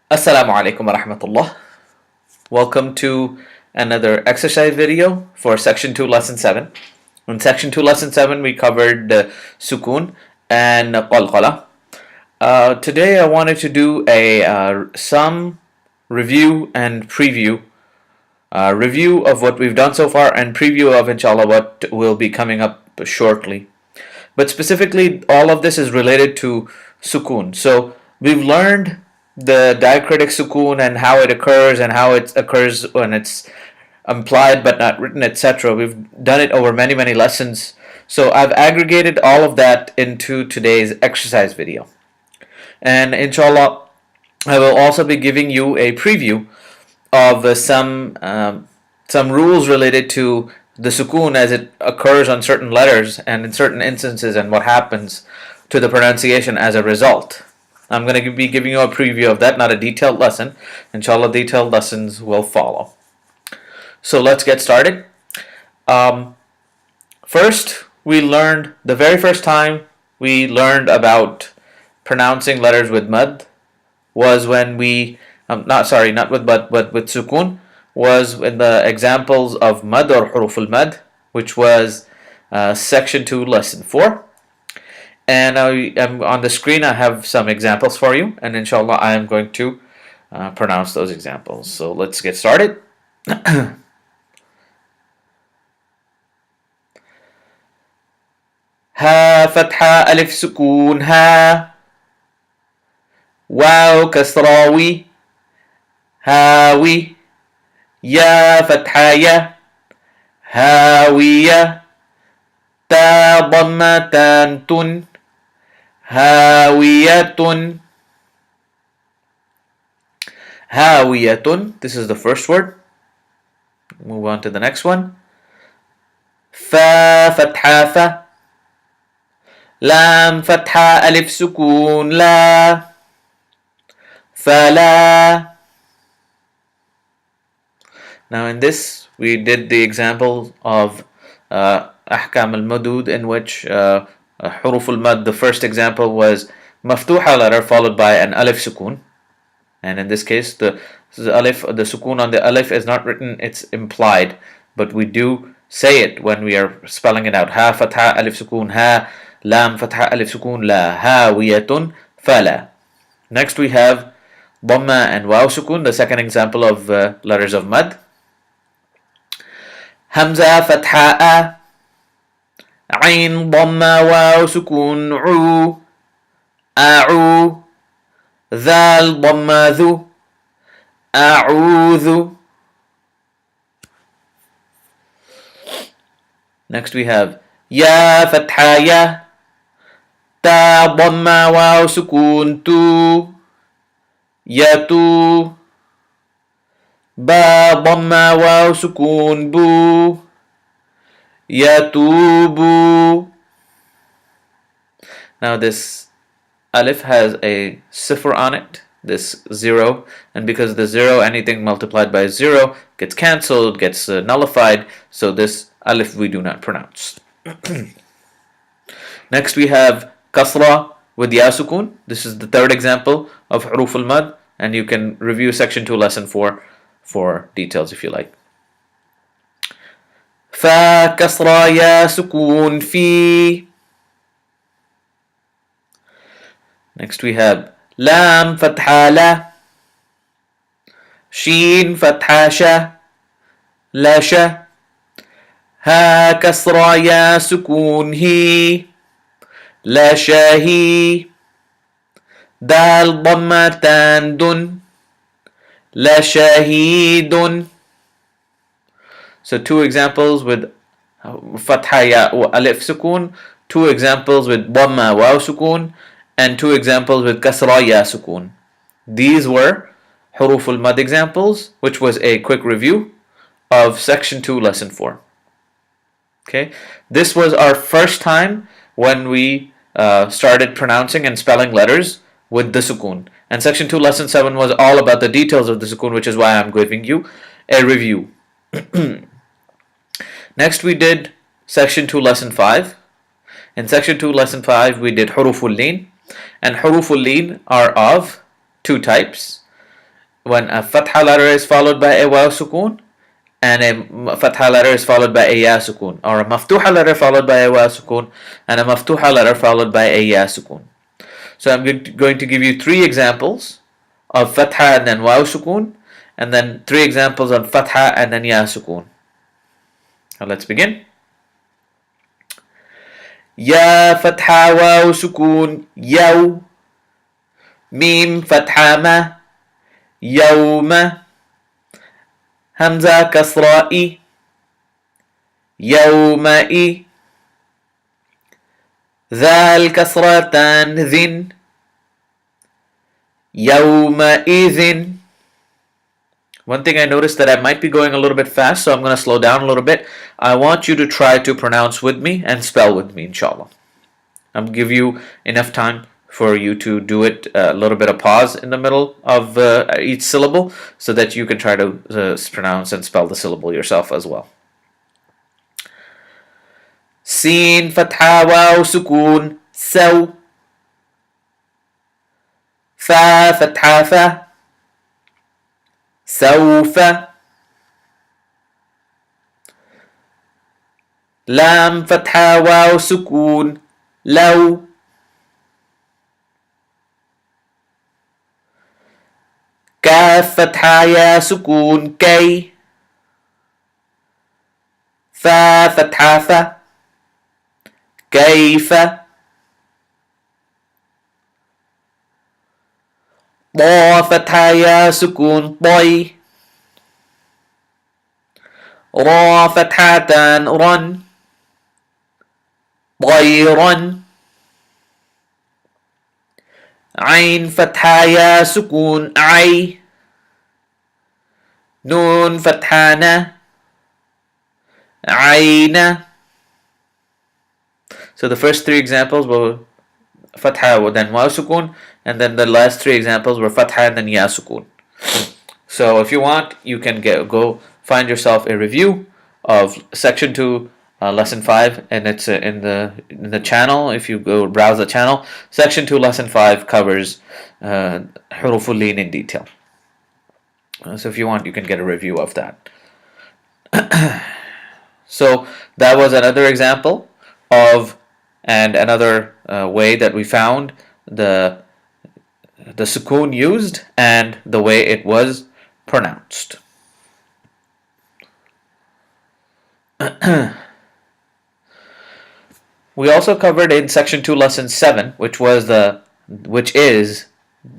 Assalamu alaikum wa rahmatullah. Welcome to another exercise video for section 2 lesson 7. In section 2 lesson 7 we covered sukoon and qalqalah. Today I wanted to do some review and preview. Review of what we've done so far and preview of inshallah what will be coming up shortly. But specifically all of this is related to sukoon. So we've learned the diacritic sukoon and how it occurs and how it occurs when it's implied but not written, etc. We've done it over many lessons. So I've aggregated all of that into today's exercise video. And inshallah I will also be giving you a preview of some rules related to the sukoon as it occurs on certain letters and in certain instances and what happens to the pronunciation as a result. I'm going to be giving you a preview of that, not a detailed lesson. Inshallah, detailed lessons will follow. So let's get started. First, the very first time we learned about pronouncing letters with mad was when we, not with mad, but with sukoon, was in the examples of mad or huruf al-mad, which was section 2, lesson 4. And on the screen I have some examples for you, and inshallah I am going to pronounce those examples. So let's get started. Ha fatha alif sukoon ha, waw kasrawi hawi, ya fatha ya hawiya, ta dhammatan tun hawiyatun. Hawiyatun, this is the first word. Move on to the next one. Fa fatha fa, lam fatha alif sukoon la, fala. Now in this we did the example of ahkam al-madud, in which huruf al-mad, the first example was maftuha letter followed by an alif sukoon, and in this case the sukoon on the alif is not written, it's implied, but we do say it when we are spelling it out. Ha fatha alif sukoon ha, lam fatha alif sukoon la, hawiyatun fala. Next we have dhamma and waw sukoon, the second example of letters of mad. Hamza fatha a, عين ضمة واو سكون عو أعو, ذال ضمة ذو أعوذ. Next we have يا فتحة يا, تا ضمة واو سكون تو يتو, با ضمة واو سكون بو yatubu. Now this alif has a sifr on it, this 0, and because the 0, anything multiplied by 0 gets cancelled, gets nullified, so this alif we do not pronounce. Next we have kasra with ya sukoon. This is the third example of huruf al-mad, and you can review section 2 lesson 4 for details if you like. Fa kasra ya sukoon fi. Next we have lam fatha la, sheen fatha sha, la sha, ha kasra ya sukoon hi, la shahi, dal dhammatan dun, la shahidun. So two examples with fatha ya alif sukoon, two examples with dhamma waw sukoon, and two examples with kasra ya sukoon. These were huruf al-mad examples, which was a quick review of section 2 lesson 4. Okay, this was our first time when we started pronouncing and spelling letters with the sukoon, and section 2 lesson 7 was all about the details of the sukoon, which is why I'm giving you a review. Next we did section 2 lesson 5. In section 2 lesson 5 we did huruful lin, And huruf al-lin are of two types. When a fatha letter is followed by a waw sukun, and a fatha letter is followed by a ya sukun, or a maftuha letter followed by a waw sukun, and a maftuha letter followed by a ya sukun. So I'm going to give you three examples of fatha and then waw sukun, and then three examples of fatha and then ya sukun. Now let's begin. Ya fatha waw sukun yaw. Mim fatha ma yawma. Hamza kasra I yawma I. Zal kasratan dhin yawma idhin. One thing I noticed that I might be going a little bit fast, so I'm going to slow down a little bit. I want you to try to pronounce with me and spell with me, inshallah. I'll give you enough time for you to do it, a little bit of pause in the middle of each syllable, so that you can try to pronounce and spell the syllable yourself as well. Sin fatha waw sukun saw. Fa fatha fa sawfa. Lam fatha waw sukun law. Kaf fatha ya sukun kay. Fa fatha fa kayfa. ضا فتحة يا سكون طي. را فتحتان رن طيرا. عين فتحة يا سكون عي. نون فتحة عين. So the first three examples were fatha then waw sukun, and then the last three examples were fatha and then ya sukun. So if you want, you can go find yourself a review of section 2 lesson 5, and it's in the channel. If you go browse the channel, section 2 lesson 5 covers huruf al-lin in detail. So if you want, you can get a review of that. So that was another example of, and another way that we found the sukoon used and the way it was pronounced. We also covered in section 2 lesson 7, which is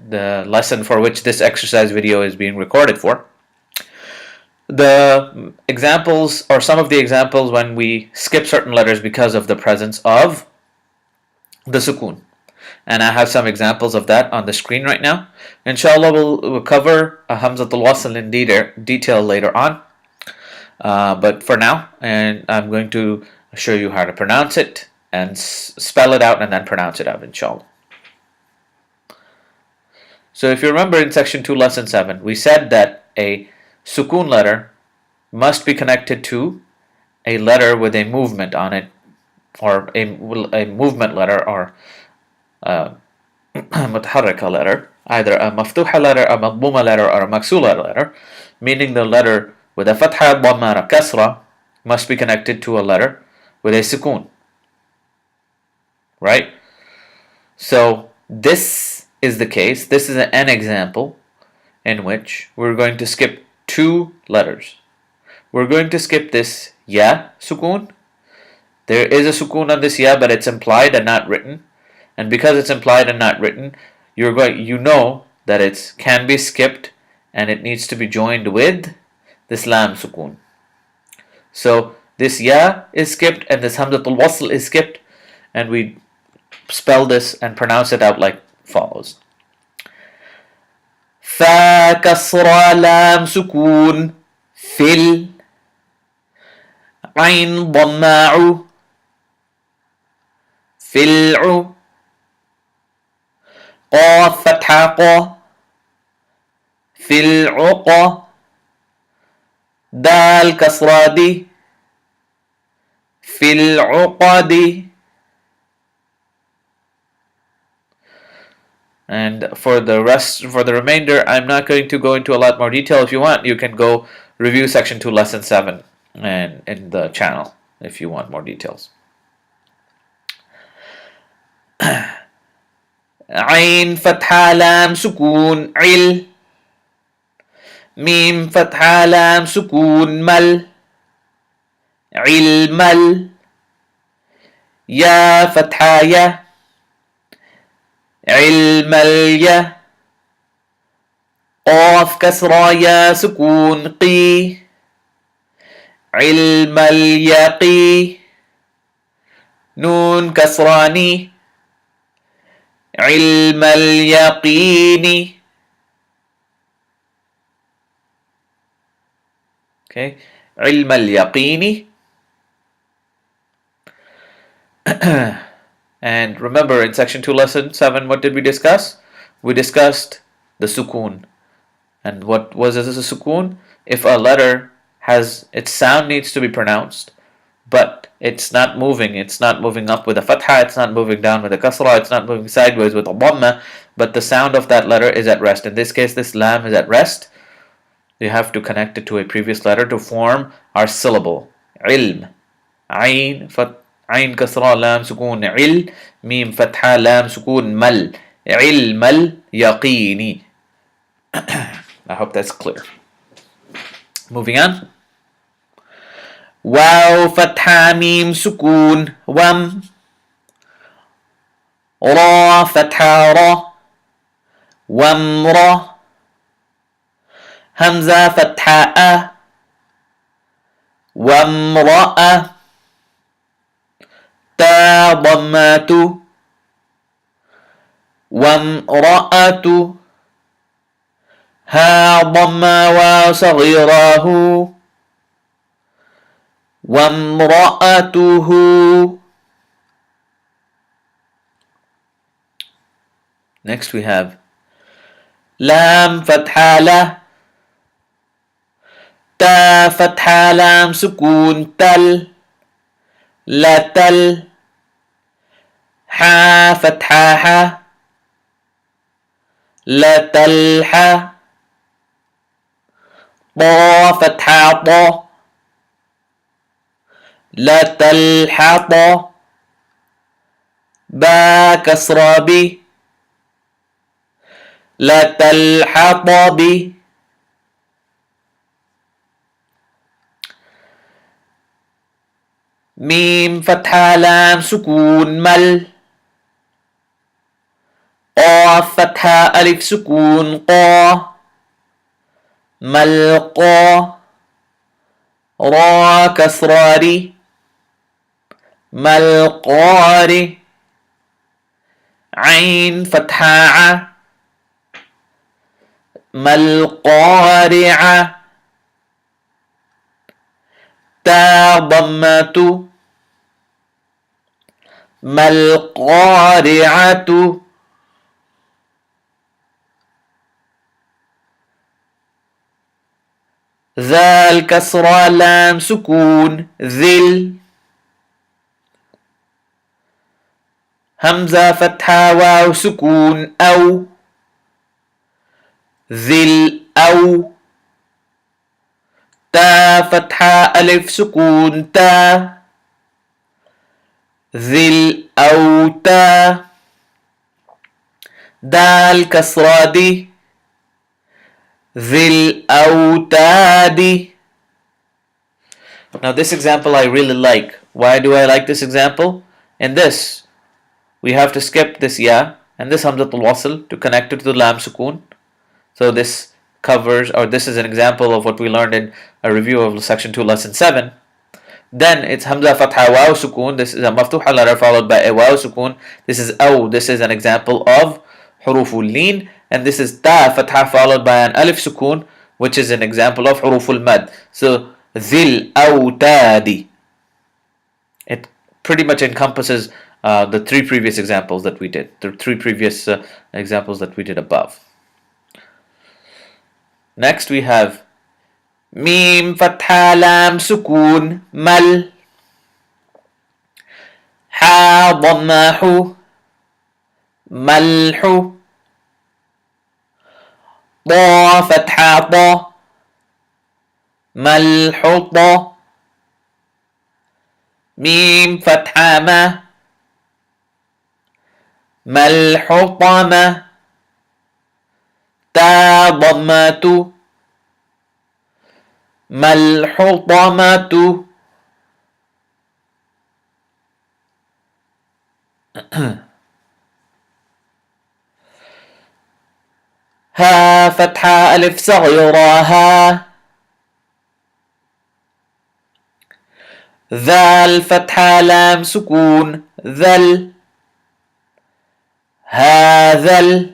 the lesson for which this exercise video is being recorded for, the examples, or some of the examples, when we skip certain letters because of the presence of the sukoon. And I have some examples of that on the screen right now. Inshallah, we'll cover Hamzatul Wasl in detail later on. But for now, and I'm going to show you how to pronounce it and spell it out and then pronounce it out, inshallah. So if you remember in section 2 lesson 7, we said that a sukoon letter must be connected to a letter with a movement on it, or a movement letter, or mutaharrika letter, either a maftuha letter, a madmuma letter, or a maksula letter, meaning the letter with a fatha, dhamma, or kasra must be connected to a letter with a sukoon. Right? So this is the case. This is an example in which we're going to skip two letters. We're going to skip this ya sukoon. There is a sukoon on this ya, but it's implied and not written. And because it's implied and not written, you know that it can be skipped, and it needs to be joined with this lam sukoon. So this ya is skipped and this hamzatul wasl is skipped, and we spell this and pronounce it out like follows. Fa kasra lam sukoon fil. Ain dhamma'u fil'u. Qaf fatha qa fil'uqa. Dal kasra di fil'uqadi. And for the remainder, I'm not going to go into a lot more detail. If you want, you can go review section 2, lesson 7 and in the channel if you want more details. Ain fatha lam sukun il. Mim fatha lam sukun mal. Ilmal. Ya fatha ya. Ilmal ya. قاف كسرى يا سكون قي. علم اليقي. نون كسراني. علم اليقين. Okay, علم اليقين. And remember, in section 2, lesson 7, what did we discuss? We discussed the sukoon. And what was this a sukoon? If a letter has its sound needs to be pronounced, but it's not moving up with a fatha, it's not moving down with a kasra, it's not moving sideways with a dhamma, but the sound of that letter is at rest. In this case, this lam is at rest. You have to connect it to a previous letter to form our syllable. Ilm. Ain kasra lam sukoon il. Mim fatha lam sukoon mal. Ilm al yaqini. I hope that's clear. Moving on. Waw fatha mim sukoon wam. Ra fatha ra. Wam ra. Hamza fatha a. Wamra'a. Ta dhammatu. Wamra'atu. ها ضم وصغيره. وامرأته. Next we have لام فتحة له. تا فتحة لام سكون تل. لا تل. حا فتحة ح. لا تلح. طا فتحة طا. لا تلحط. با كسرى بي. لا تلحط بي. ميم فتحة لام سكون مل. قاف فتحة ألف سكون قا. ملقى. را كسراري. ملقاري. عين فتحة ع. ملقارعة. تا ضمة. ملقارعة. ذال كسرى لام سكون ذل. همزة فتحة واو سكون أو. ذل أو. تا فتحة ألف سكون تا. ذل أو تا. دال كسرى دي. ذي الأوتاد. Now this example I really like. Why do I like this example? In this, we have to skip this ya and this hamzatul wasl to connect it to the lam sukoon. So this covers, or this is an example of what we learned in a review of section 2, lesson 7. Then it's hamza fatha waw sukoon. This is a maftuha letter followed by a waw sukoon. This is aw. This is an example of huruful leen. And this is ta fatha followed by an alif sukoon, which is an example of huruful mad. So dhil awtadi. It pretty much encompasses the 3 previous examples that we did. The 3 previous examples that we did above. Next we have mim fatha lam sukoon mal. Ha dhammahu. Malhu. طا فتحة طا ملحوطة ميم فتحة ما ملحطمة تا ضمة ملحطمة ها فتحة ألف صغيرة ها ذال فتحة لام سكون ذل هذا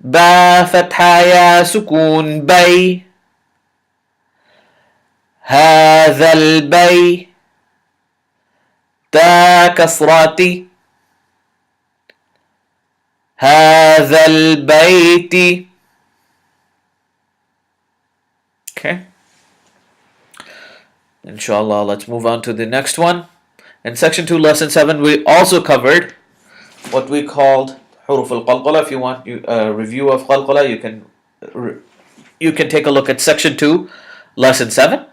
با فتحة يا سكون بي هذا البي تا كسراتي هذا البيت. Okay. Inshallah, let's move on to the next one. In section 2, lesson 7, we also covered what we called huruf al-qalqalah. If you want a review of qalqalah, you can take a look at section 2, lesson 7.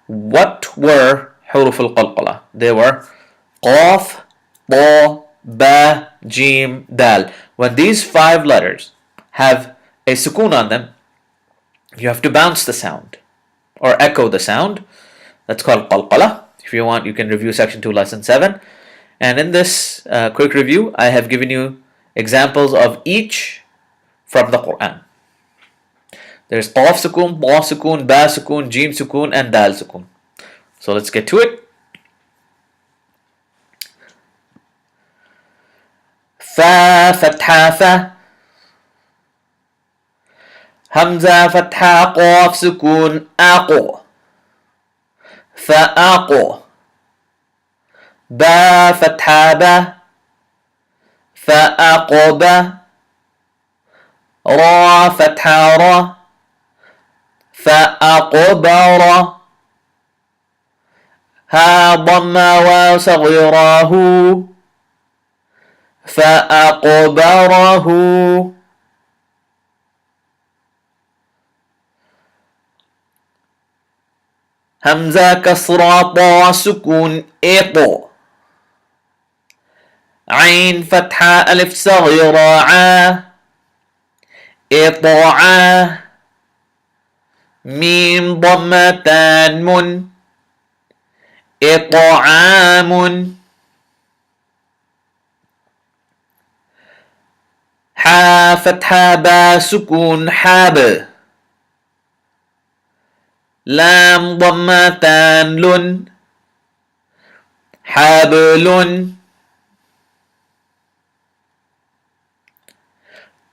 What were huruf al-qalqalah? They were qaf, ta, ba, jim, dal. When these 5 letters have a sukoon on them, you have to bounce the sound or echo the sound. That's called qalqalah. If you want, you can review section 2, lesson 7. And in this quick review, I have given you examples of each from the Quran. There's qaf sukoon, ta sukoon, ba sukoon, jim sukoon, and dal sukoon. So let's get to it. Fa fatha fa. Hamza fatha qaf sukoon aqu. فأقو با فتحة با فأقب را فتحة را فأقبر ها ضم واو صغيراه فأقبره همزة كسرة طا سكون إيطو عين فتحة ألف صغيرة عا إطاعا ميم ضمتان من إطعام حا فتحة با سكون حاب لام ضمتان لن حبل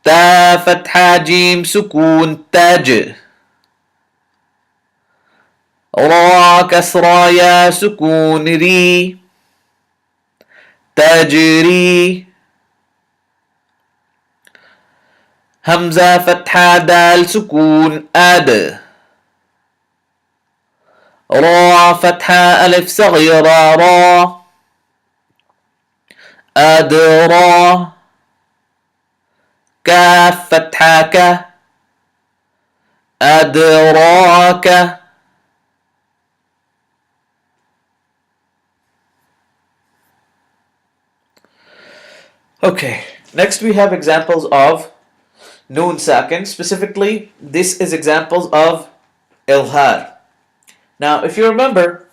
تا فتحة جيم سكون تاج را كسرى يا سكون ري تجري همزة فتحة دال سكون أد را فتحة ألف صغيرة را أدرى كاف فتحة ك أدراك. Okay, next we have examples of noon sakin. Specifically, this is examples of ilhar. Now, if you remember,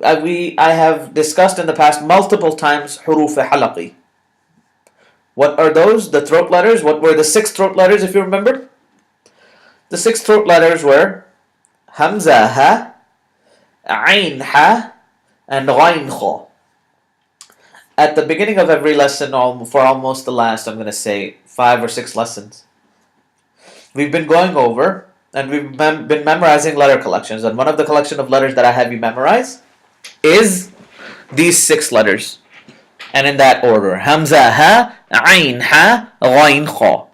I have discussed in the past multiple times huruf halaqi. What are those? The throat letters. What were the 6 throat letters, if you remember? The 6 throat letters were hamza ha, ain ha, and ghain kha. At the beginning of every lesson, for almost the last, I'm going to say 5 or 6 lessons, we've been going over and we've been memorizing letter collections. And one of the collection of letters that I have you memorize is these 6 letters. And in that order: Hamza ha, Ain ha, Ghain kha.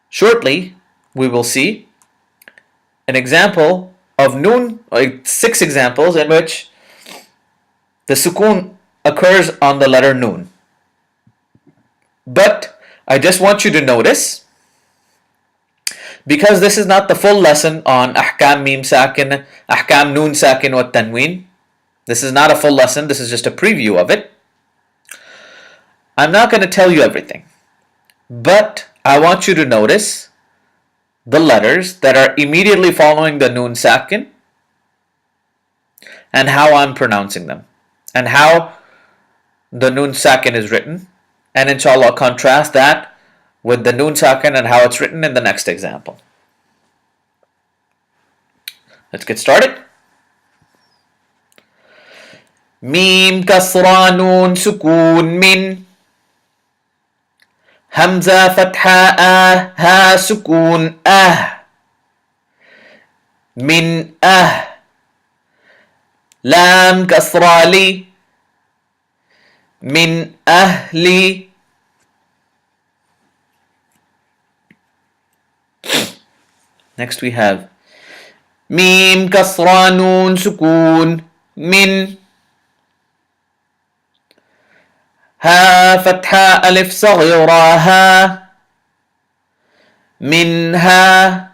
Shortly, we will see an example of noon, like 6 examples in which the sukoon occurs on the letter noon. But I just want you to notice, because this is not the full lesson on ahkam mim sakin, ahkam noon sakin wa tanween. This is not a full lesson, this is just a preview of it. I'm not going to tell you everything, but I want you to notice the letters that are immediately following the noon sakin and how I'm pronouncing them and how the noon sakin is written, and inshallah contrast that with the noon sakin and how it's written in the next example. Let's get started. Mim kasra noon sukun min, hamza fatha ha sukun min lam kasra li, min ahli. Next we have mim kasra noon sukun min, ha fatha alif saghira ha, minha,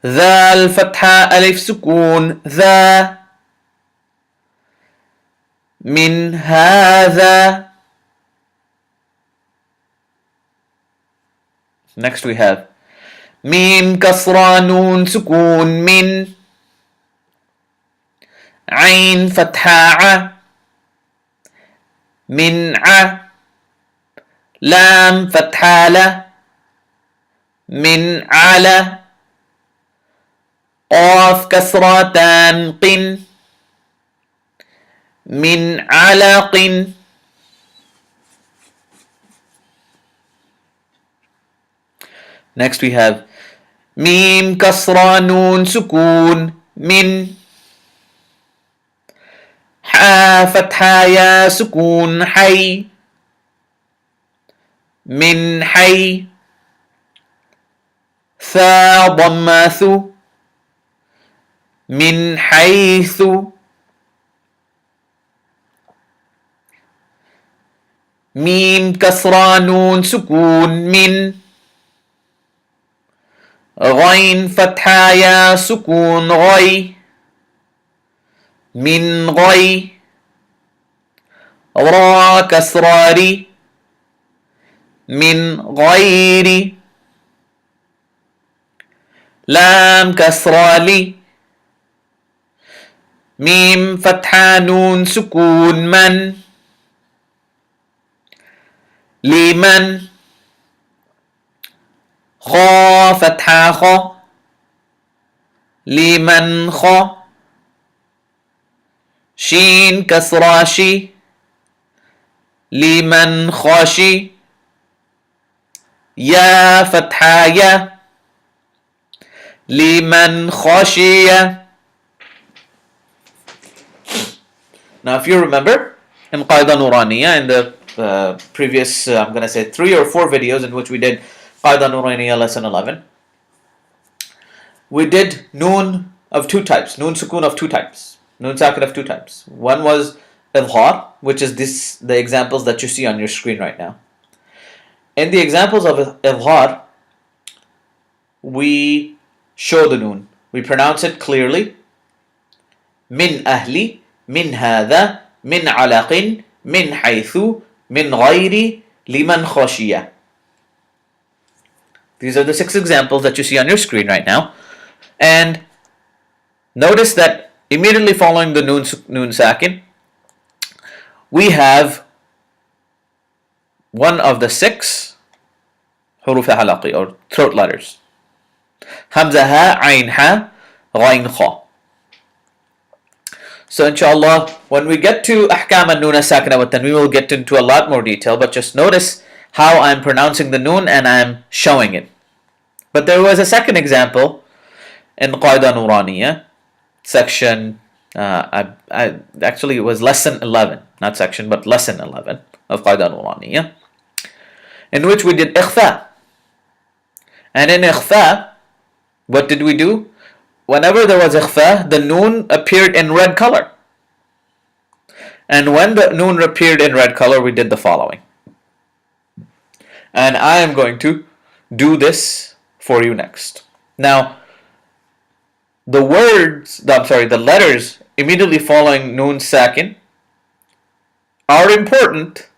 ذال فتحة ألف سكون ذا، من هذا. Next we have ميم كسرة نون سكون من، عين فتحة ع، من ع، لام فتحة ل، من على، قاف كسرة قن، من علق. Next we have ميم كسرة نون سكون من، حا فتحة يا سكون حي، من حي، ثا ضم ثو، من حيث، ميم كسرة نون سكون من، غين فتحة يا سكون غي، من غي، را كسرة ري، من غير، لام كسرة لي، ميم فتحة نون سكون من، لمن، خا فتحة خا، لمن خا، شين كسرة شي، لمن خشي، يا فتحة يا، لمن خشي. Now if you remember, in Qaida Nuraniya, in the previous, I'm going to say 3 or 4 videos in which we did Qaida Nuraniya lesson 11, we did noon of 2 types, noon sukun of 2 types, noon sakin of 2 types. One was idgham, which is the examples that you see on your screen right now. In the examples of idgham, we show the noon, we pronounce it clearly, min ahli, من هذا، من علق، من حيث، من غير، لمن خشية. These are the 6 examples that you see on your screen right now. And notice that immediately following the noon sakin, we have one of the 6 huruf halaqi or throat letters. Hamza ha, ayn ha, ghayn kha. So inshallah, when we get to ahkam and noon sakina wa tanween, we will get into a lot more detail, but just notice how I'm pronouncing the noon and I'm showing it. But there was a second example in Qaida Nuraniya, section, actually it was lesson 11, not section, but lesson 11 of Qaida Nuraniya, in which we did ikhfa. And in ikhfa, what did we do? Whenever there was ikhfa, the noon appeared in red color. And when the noon appeared in red color, we did the following. And I am going to do this for you next. Now, the letters immediately following noon sakin are important,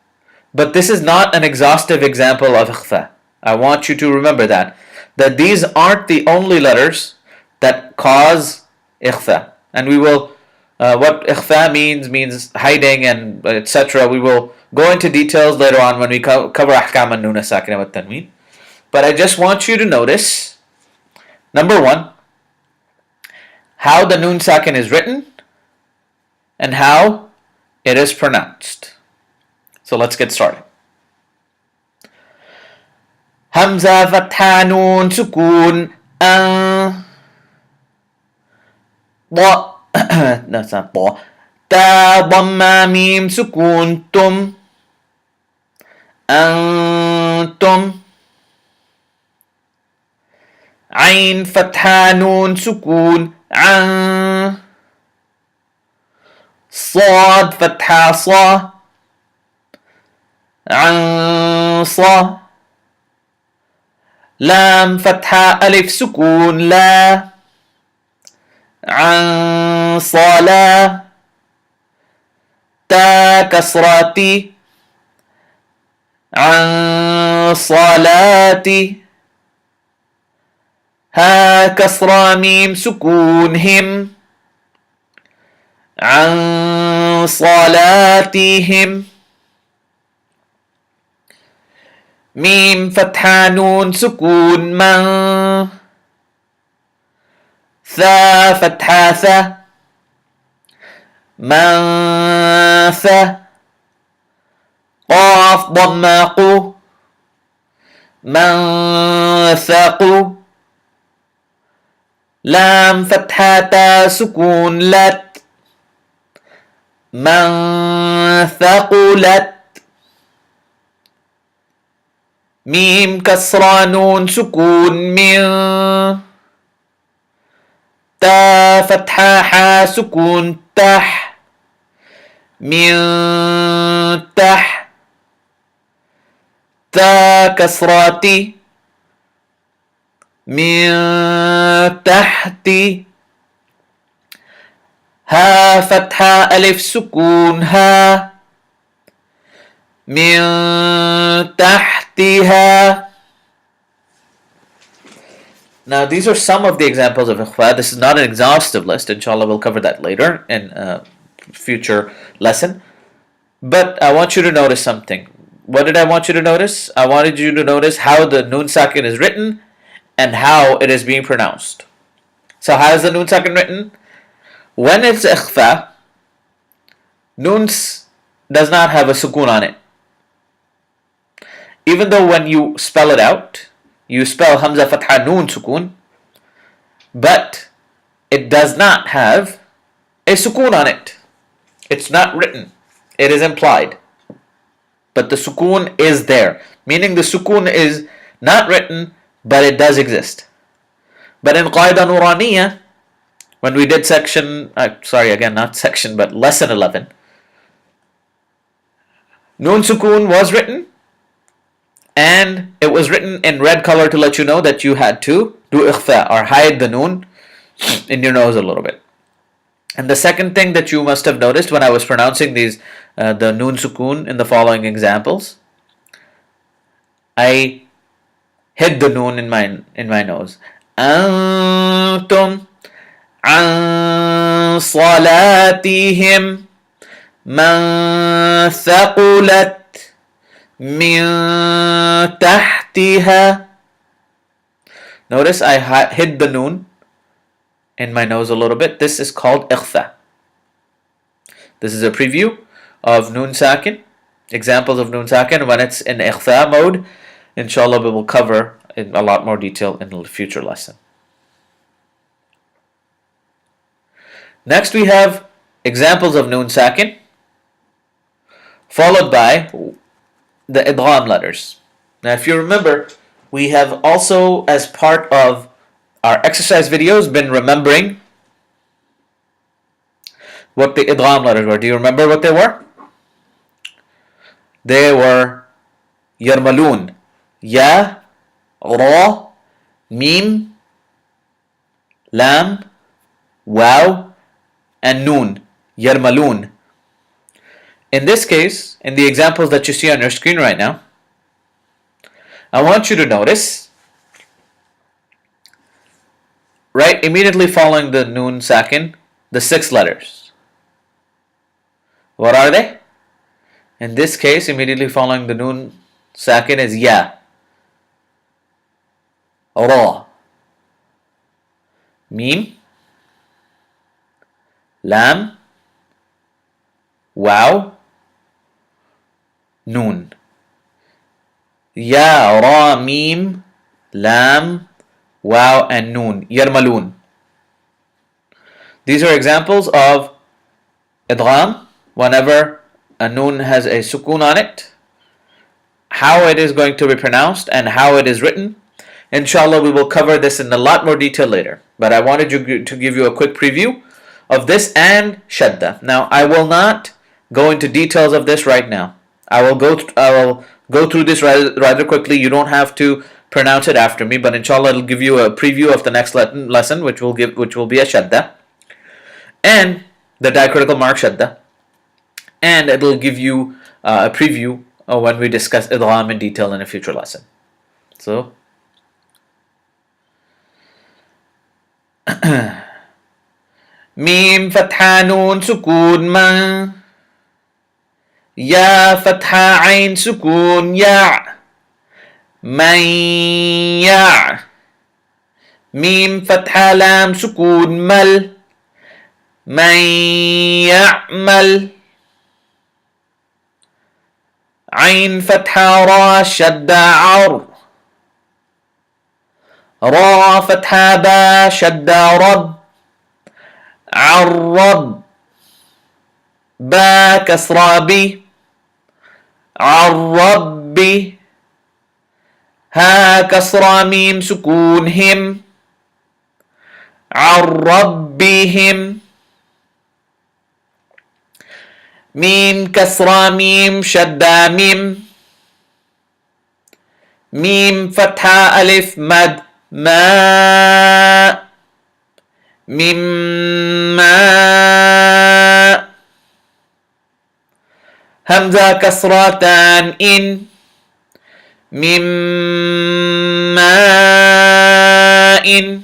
but this is not an exhaustive example of ikhfa. I want you to remember that these aren't the only letters that cause ikhfa. And we will, what ikhfa means hiding and etc. We will go into details later on when we cover ahkam an-nun as-sakina wa tanween. But I just want you to notice, number one, how the noon sakin is written and how it is pronounced. So let's get started. Hamza fatha noon sukun ta. That's not ta. Ta dhamma mim sukun tum antum. Ain fatha noon sukun an. Sad fatha sa an sa. Lam fatha alif sukun la an sala. Ta kasrati an salati. Ha kasra mim sukun him an salatihim. Mim fatha noon sukun man. Tha fatha tha man tha. Qaf dhamma qu man thaqu. Lam fatha ta sukun lat man thaqulat. Mim kasra noon sukun min. Ta fatha ha sukun tah min tah. Ta kasrati min tahti. Ha fatha alif sukun ha min tahtiha. Now these are some of the examples of ikhfa. This is not an exhaustive list. Inshallah we'll cover that later in a future lesson. But I want you to notice something. What did I want you to notice? I wanted you to notice how the noon sakin is written and how it is being pronounced. So how is the noon sakin written? When it's ikhfa, noon does not have a sukun on it. Even though when you spell it out, you spell hamza fatha noon sukun, but it does not have a sukun on it. It's not written. It is implied. But the sukun is there. Meaning the sukun is not written, but it does exist. But in Qaida Nuraniya, when we did lesson 11, noon sukun was written, and it was written in red color to let you know that you had to do ikhfa or hide the noon in your nose a little bit. And the second thing that you must have noticed when I was pronouncing these, the noon sukun in the following examples, I hid the noon in my nose. Antum an salatihim man thaqulat min tahtiha. Notice I hid the noon in my nose a little bit. This is called ikhfa. This is a preview of noon sakin, examples of noon sakin when it's in ikhfa mode. Inshallah we will cover in a lot more detail in a future lesson. Next we have examples of noon sakin followed by the idgham letters. Now if you remember, we have also, as part of our exercise videos, been remembering what the idgham letters were. Do you remember what they were? They were yarmaloon. Ya, ra, mim, lam, waw, and noon. Yarmaloon. In this case, in the examples that you see on your screen right now, I want you to notice, right immediately following the noon sakin, the 6 letters. What are they? In this case, immediately following the noon sakin is ya, ra, mim, lam, waw, noon. Ya, ra, mim, lam, waw, and noon. Yarmaloon. These are examples of idgham whenever a noon has a sukoon on it, how it is going to be pronounced and how it is written. Inshallah, we will cover this in a lot more detail later. But I wanted to give you a quick preview of this and shadda. Now, I will not go into details of this right now. I will go through this rather quickly. You don't have to pronounce it after me, but inshallah, it'll give you a preview of the next lesson, which will be a shadda, and the diacritical mark shadda, and it will give you a preview of when we discuss idgham in detail in a future lesson. So, mim fatha noon sukoon ma, ya fatha ain sukoon ya, man ya, mim fatha lam sukoon mal, man ya'mal, عين فتحة را شدة عر، را فتحة با شدة رب، عرب، با كسرة بي، عرب، ها كسرة ميم سكون هم، عربهم، ميم كسرة ميم شدة ميم، ميم فتحة ألف مد ما، مما، همزة كسرتان إن، مما إن،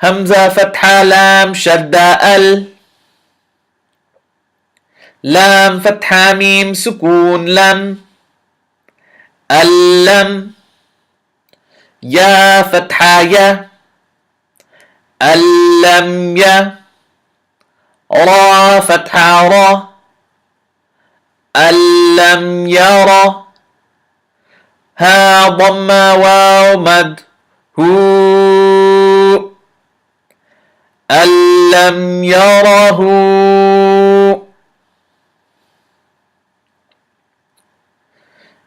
همزة فتحة لام شدة ال، لام فتحة ميم سكون لم، اللم، يا فتحة يا، اللم يا، را فتحة را، اللم يرى، ها ضمة واو مد هو، ألم يره،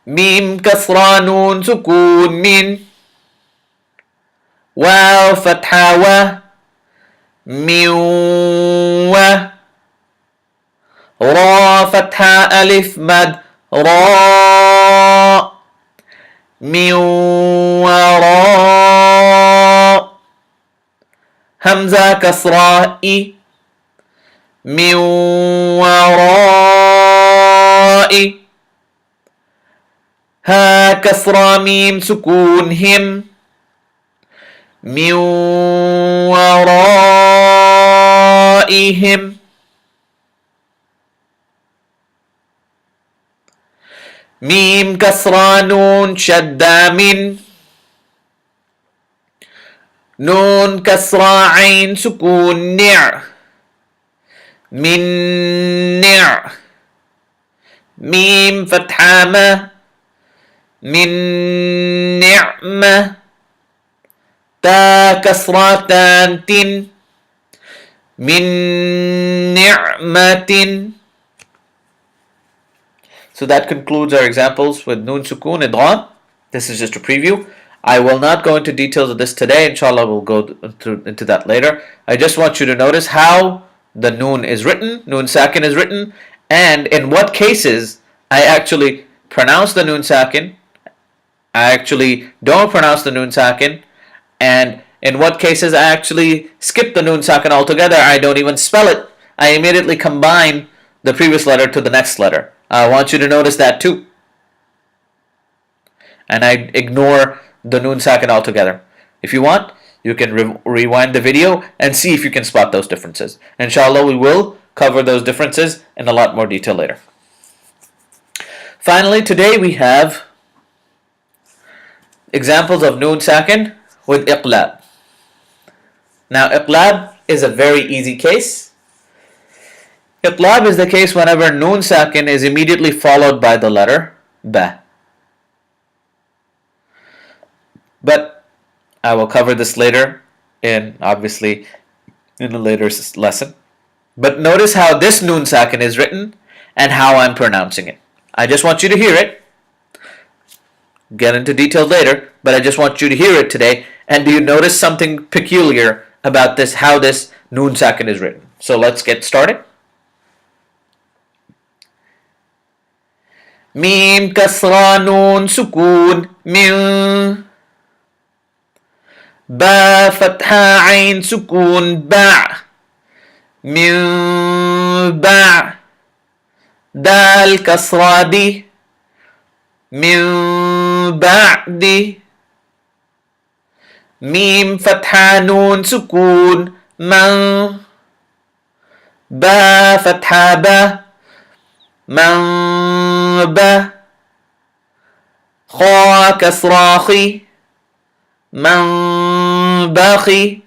ميم كسرة نون سكون من، واو فتحة و، من و، را فتحة ألف مد را، من وراء، همزة كسرة إي، من وراء، ها كسرة ميم سكون هم، من ورائهم، ميم كسرة نون شدة من، نون كسرة عين سكون نع، من نع، ميم فتحة ما، من نعمة، تا كسرتان تن، من نعمة. So that concludes our examples with Noon Sukoon Idgham. This is just a preview. I will not go into details of this today. Inshallah, we'll go into that later. I just want you to notice how the noon is written, noon sakin is written, and in what cases I actually pronounce the noon sakin, I actually don't pronounce the noon sakin, and in what cases I actually skip the noon sakin altogether. I don't even spell it. I immediately combine the previous letter to the next letter. I want you to notice that too. And I ignore the noon sakin altogether. If you want, you can rewind the video and see if you can spot those differences. Inshallah, we will cover those differences in a lot more detail later. Finally, today we have examples of noon sakin with Iqlab. Now, Iqlab is a very easy case. Iqlab is the case whenever noon sakin is immediately followed by the letter ba. But I will cover this later obviously in a later lesson. But notice how this noon sakin is written and how I'm pronouncing it. I just want you to hear it. Get into detail later, but I just want you to hear it today. And do you notice something peculiar about this, how this noon sakin is written? So let's get started. Mim kasra noon sukun min. Ba fatha ain sukun ba. Min ba. Dal kasra di. Min ba'di. Mim fatha noon sukun man. Ba fatha ba. Man ba. Kha kasra khi. Man bakhi.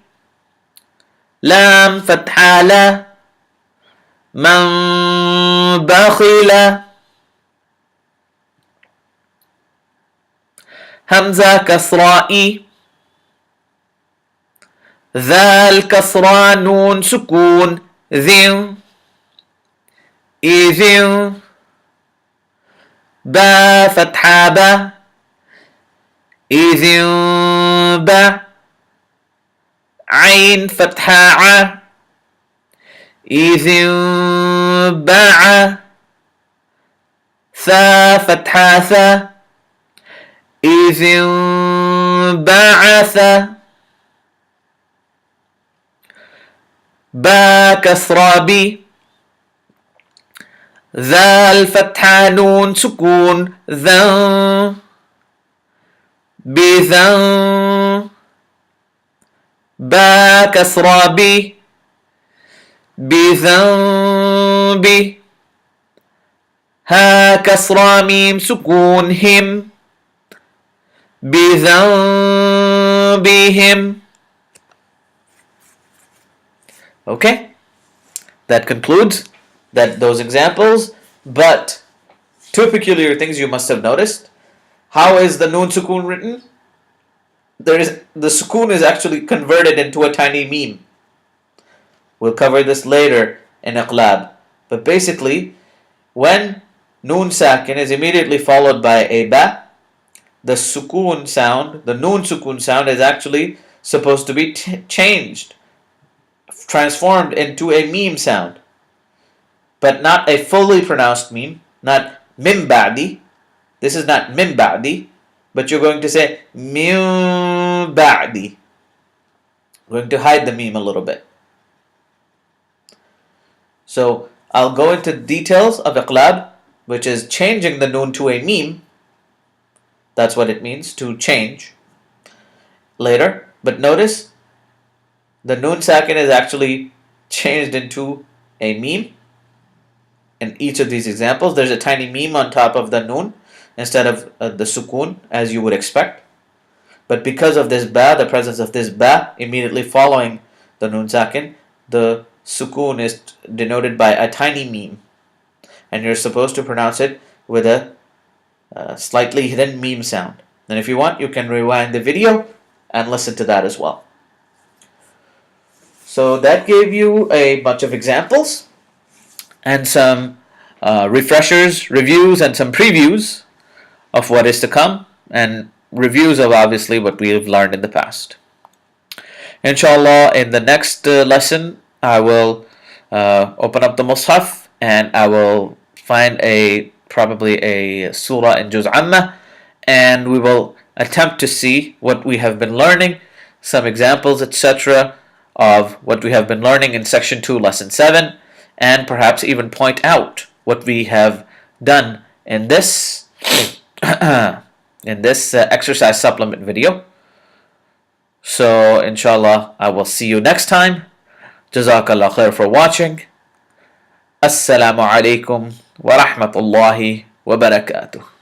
Lam fatha la. Man bakhila. Hamza kasra'i. Dhal kasra noon sukun dhin. Idhin. Ba fatha ba. Idhin ba. Ain fatha a. Idhin ba'a. Tha fatha tha. إذ بعث. با كسرى بي. ذال فتحة نون سكون ذن. بذن. با كسرى بي. بذنب. ها كسرى ميم سكون هم. بذنبهم. Okay, that concludes those examples. But two peculiar things you must have noticed. How is the noon sukoon written? The sukoon is actually converted into a tiny meme. We'll cover this later in Iqlab. But basically, when noon sakin is immediately followed by a ba, the sukoon sound, the noon sukoon sound, is actually supposed to be changed, transformed into a meme sound, but not a fully pronounced meme, not mim ba'di. This is not mim ba'di, but you're going to say mim ba'di. We're going to hide the meme a little bit. So I'll go into details of Iqlab, which is changing the noon to a meme. That's what it means, to change, later. But notice, the noon sakin is actually changed into a meme. In each of these examples, there's a tiny meme on top of the noon instead of the sukoon, as you would expect. But because of this ba, the presence of this ba immediately following the noon sakin, the sukoon is denoted by a tiny meme. And you're supposed to pronounce it with a slightly hidden meme sound. And if you want, you can rewind the video and listen to that as well. So that gave you a bunch of examples and some refreshers, reviews, and some previews of what is to come and reviews of obviously what we have learned in the past. Inshallah, in the next lesson, I will open up the Mus'haf and I will find probably a surah in Juz Amma, and we will attempt to see what we have been learning, some examples, etc., of what we have been learning in Section 2, Lesson 7, and perhaps even point out what we have done in this exercise supplement video. So, inshallah, I will see you next time. Jazakallah khair for watching. Assalamu alaikum wa rahmatullahi wa barakatuh.